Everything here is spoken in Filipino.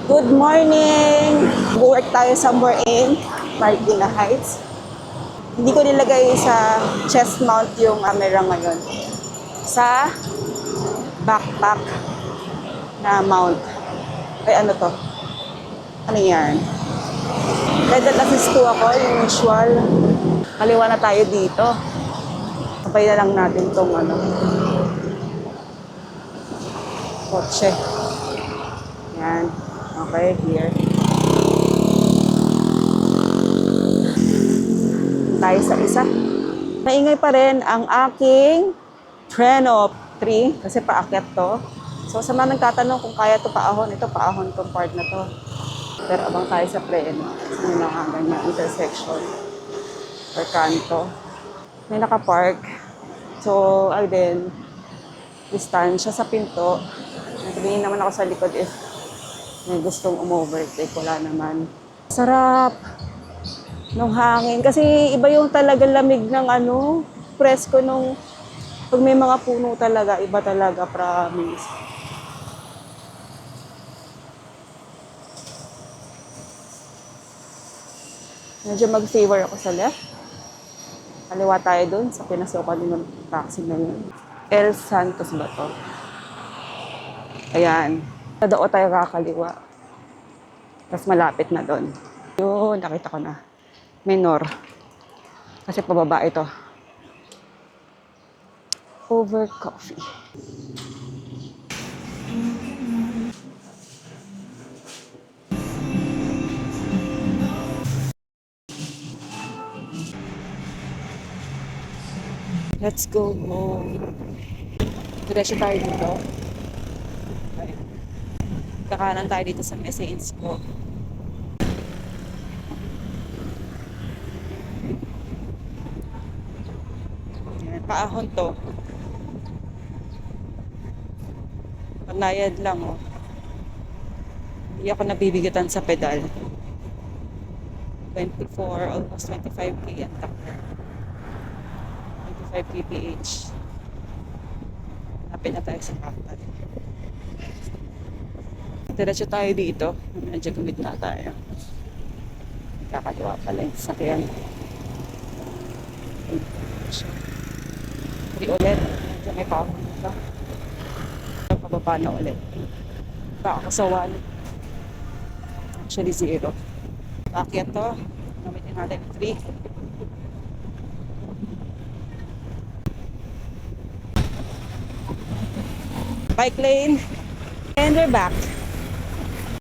Good morning! Work tayo somewhere in Marikina Heights. Hindi ko nilagay sa chest mount yung camera ngayon. Sa backpack na mount. Ay ano to? Ano yan? Pedal assist 2 ako, yung usual. Kaliwa na tayo dito. Sabay na lang natin tong kotse. Yan. Okay, here. Tayo sa isa. Maingay pa rin ang aking Treno 3 kasi paakyat to. So sa mga nagtatanong kung kaya to paahon, ito paahon tong part na to. Pero abang tayo sa Treno. Sa mga ganyan intersection or kanto. May nakapark. So, ayun, distansya sa pinto. Nagtingin naman ako sa likod if may gustong umovertake. Wala naman. Sarap nung hangin. Kasi iba yung talaga lamig ng presko nung pag may mga puno talaga. Iba talaga, promise. Medyo mag-favor ako sa left. Kaliwa tayo dun sa pinasukan ng taxi na yun. El Santos ba to? Ayan. Tadoo tayo kakaliwa. Tapos malapit na doon. Yun, nakita ko na. Menor. Kasi pababa ito. Over coffee. Let's go home. Diretso tayo dito. Okay. Kakanan tayo dito sa Messains ko. Yan, paahon to. Panayad lang, oh. Hindi ako nabibigatan sa pedal. 24, almost 25k ang takbo. 25 kph. Lapit na tayo sa Pactan. Diretso tayo dito. Medyo gamit na tayo. Kakaliwa pala yung sakyan. Hindi ulit. Medyo may pahon pa. Pababa na ulit. Baka ako sa 1. Actually 0. Bakit to? Gamitin natin 3. Bike lane. And we're back.